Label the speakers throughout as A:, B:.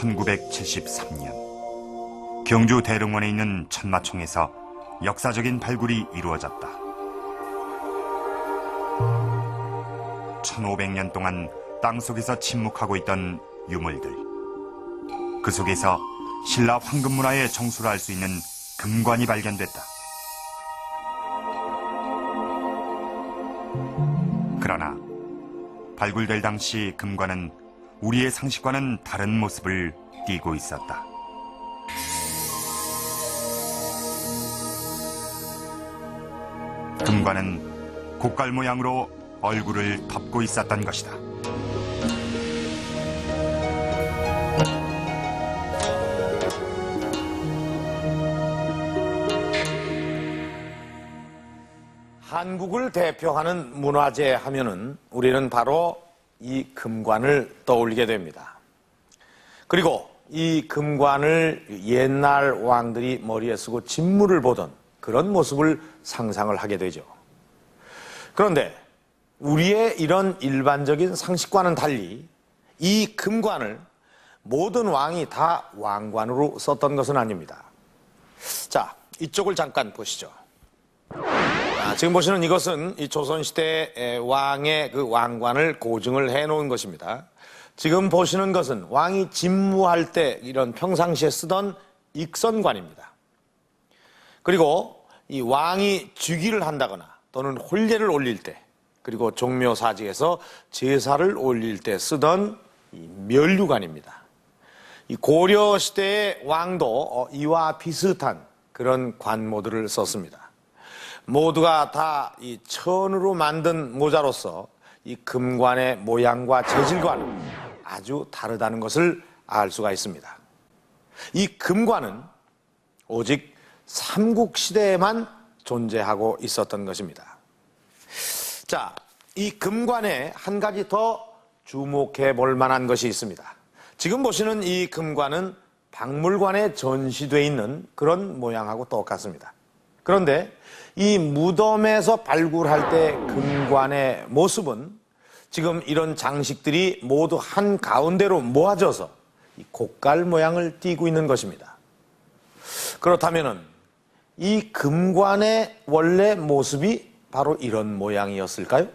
A: 1973년 경주 대릉원에 있는 천마총에서 역사적인 발굴이 이루어졌다. 1500년 동안 땅속에서 침묵하고 있던 유물들. 그 속에서 신라 황금문화의 정수를 알 수 있는 금관이 발견됐다. 그러나 발굴될 당시 금관은 우리의 상식과는 다른 모습을 띠고 있었다. 금관은 곡갈 모양으로 얼굴을 덮고 있었던 것이다.
B: 한국을 대표하는 문화재 하면은 우리는 바로 이 금관을 떠올리게 됩니다. 그리고 이 금관을 옛날 왕들이 머리에 쓰고 진물을 보던 그런 모습을 상상을 하게 되죠. 그런데 우리의 이런 일반적인 상식과는 달리 이 금관을 모든 왕이 다 왕관으로 썼던 것은 아닙니다. 자, 이쪽을 잠깐 보시죠. 지금 보시는 이것은 이 조선시대 왕의 그 왕관을 고증을 해놓은 것입니다. 지금 보시는 것은 왕이 집무할 때 이런 평상시에 쓰던 익선관입니다. 그리고 이 왕이 즉위를 한다거나 또는 혼례를 올릴 때, 그리고 종묘사직에서 제사를 올릴 때 쓰던 이 면류관입니다. 이 고려 시대의 왕도 이와 비슷한 그런 관모들을 썼습니다. 모두가 다 이 천으로 만든 모자로서 이 금관의 모양과 재질과는 아주 다르다는 것을 알 수가 있습니다. 이 금관은 오직 삼국시대에만 존재하고 있었던 것입니다. 자, 이 금관에 한 가지 더 주목해 볼 만한 것이 있습니다. 지금 보시는 이 금관은 박물관에 전시되어 있는 그런 모양하고 똑같습니다. 그런데 이 무덤에서 발굴할 때 금관의 모습은 지금 이런 장식들이 모두 한 가운데로 모아져서 이 곡갈 모양을 띠고 있는 것입니다. 그렇다면 이 금관의 원래 모습이 바로 이런 모양이었을까요?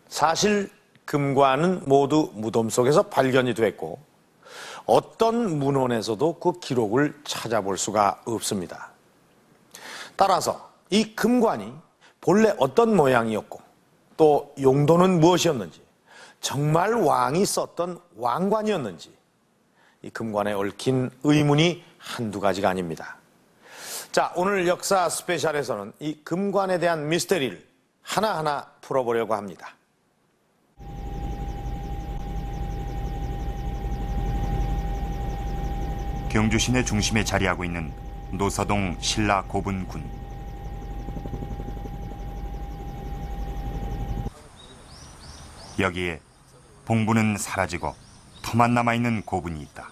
B: 사실 금관은 모두 무덤 속에서 발견이 됐고 어떤 문헌에서도 그 기록을 찾아볼 수가 없습니다. 따라서 이 금관이 본래 어떤 모양이었고 또 용도는 무엇이었는지, 정말 왕이 썼던 왕관이었는지 이 금관에 얽힌 의문이 한두 가지가 아닙니다. 자, 오늘 역사 스페셜에서는 이 금관에 대한 미스터리를 하나하나 풀어보려고 합니다.
A: 경주 시내 중심에 자리하고 있는 노서동 신라 고분군. 여기에 봉부는 사라지고 터만 남아있는 고분이 있다.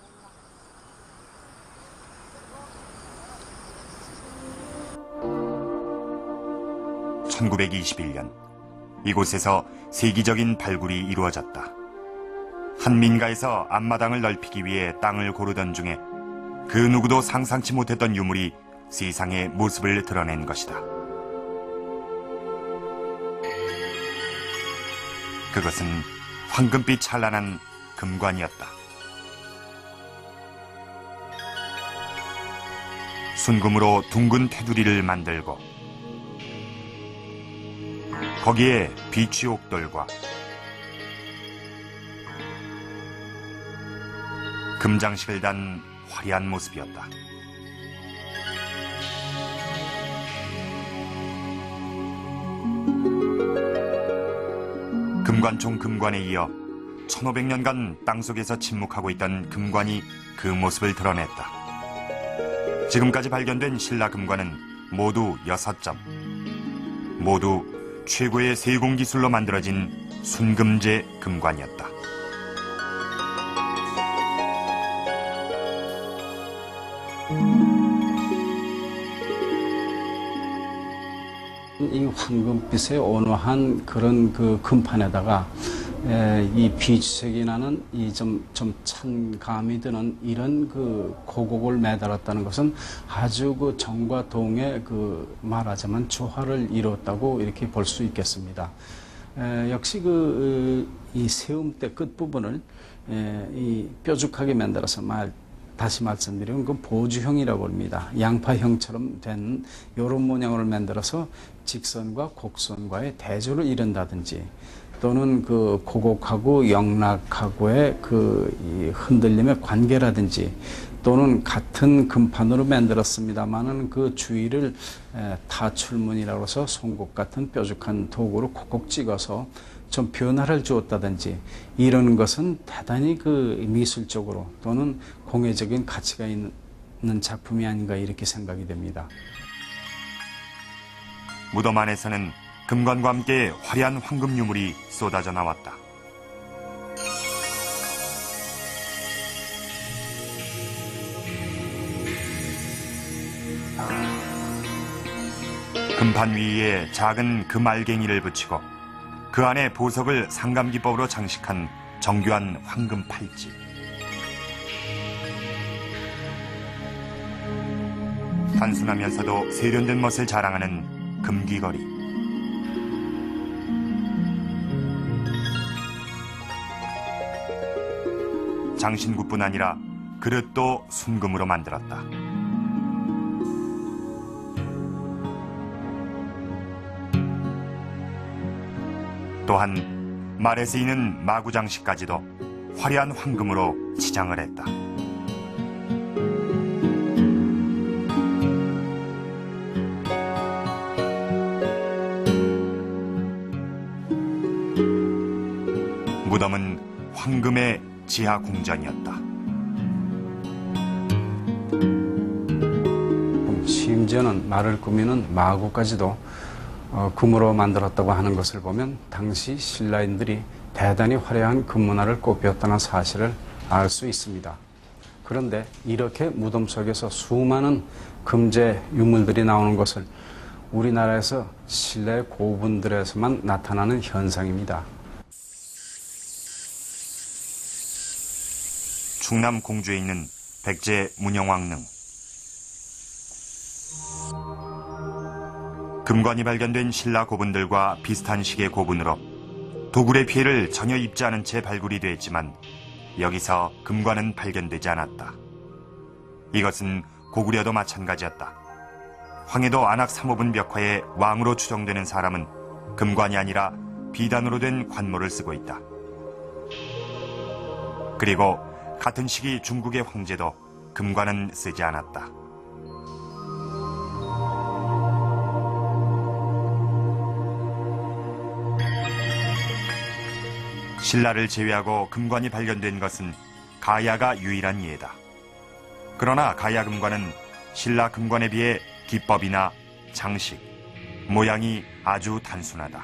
A: (1921년) 이곳에서 세기적인 발굴이 이루어졌다. 한 민가에서 앞마당을 넓히기 위해 땅을 고르던 중에 그 누구도 상상치 못했던 유물이 세상의 모습을 드러낸 것이다. 그것은 황금빛 찬란한 금관이었다. 순금으로 둥근 테두리를 만들고 거기에 비취옥돌과 금장식을 단 화려한 모습이었다. 금관총 금관에 이어 1500년간 땅속에서 침묵하고 있던 금관이 그 모습을 드러냈다. 지금까지 발견된 신라 금관은 모두 6점. 모두 최고의 세공 기술로 만들어진 순금제 금관이었다.
C: 이 황금빛의 온화한 그런 그 금판에다가 이 비주색이 나는 이 좀 찬 감이 드는 이런 그 고곡을 매달았다는 것은 아주 그 정과 동의 그 말하자면 조화를 이뤘다고 이렇게 볼 수 있겠습니다. 역시 이 세움대 끝부분을 이 뾰족하게 만들어서 다시 말씀드리면 그 보주형이라고 합니다. 양파형처럼 된 이런 모양을 만들어서 직선과 곡선과의 대조를 이룬다든지 또는 그 고곡하고 영락하고의 이 흔들림의 관계라든지 또는 같은 금판으로 만들었습니다만은 그 주위를 타출문이라고 해서 송곳 같은 뾰족한 도구로 콕콕 찍어서 좀 변화를 주었다든지 이런 것은 대단히 그 미술적으로 또는 공예적인 가치가 있는 작품이 아닌가 이렇게 생각이 됩니다.
A: 무덤 안에서는 금관과 함께 화려한 황금 유물이 쏟아져 나왔다. 금판 위에 작은 금알갱이를 붙이고 그 안에 보석을 상감기법으로 장식한 정교한 황금 팔찌. 단순하면서도 세련된 멋을 자랑하는 금귀걸이. 장신구뿐 아니라 그릇도 순금으로 만들었다. 또한 말에 쓰이는 마구장식까지도 화려한 황금으로 치장을 했다. 무덤은 황금의 지하 궁전이었다.
C: 심지어는 말을 꾸미는 마구까지도 금으로 만들었다고 하는 것을 보면 당시 신라인들이 대단히 화려한 금문화를 꽃피웠다는 사실을 알 수 있습니다. 그런데 이렇게 무덤 속에서 수많은 금제 유물들이 나오는 것을 우리나라에서 신라의 고분들에서만 나타나는 현상입니다.
A: 충남 공주에 있는 백제 문영왕릉. 금관이 발견된 신라 고분들과 비슷한 시기의 고분으로 도굴의 피해를 전혀 입지 않은 채 발굴이 되었지만 여기서 금관은 발견되지 않았다. 이것은 고구려도 마찬가지였다. 황해도 안악 삼호분 벽화의 왕으로 추정되는 사람은 금관이 아니라 비단으로 된 관모를 쓰고 있다. 그리고 같은 시기 중국의 황제도 금관은 쓰지 않았다. 신라를 제외하고 금관이 발견된 것은 가야가 유일한 예다. 그러나 가야 금관은 신라 금관에 비해 기법이나 장식, 모양이 아주 단순하다.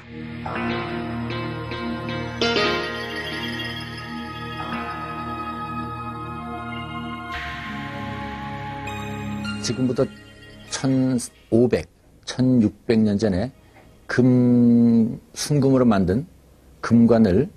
D: 지금부터 1500, 1600년 전에 순금으로 만든 금관을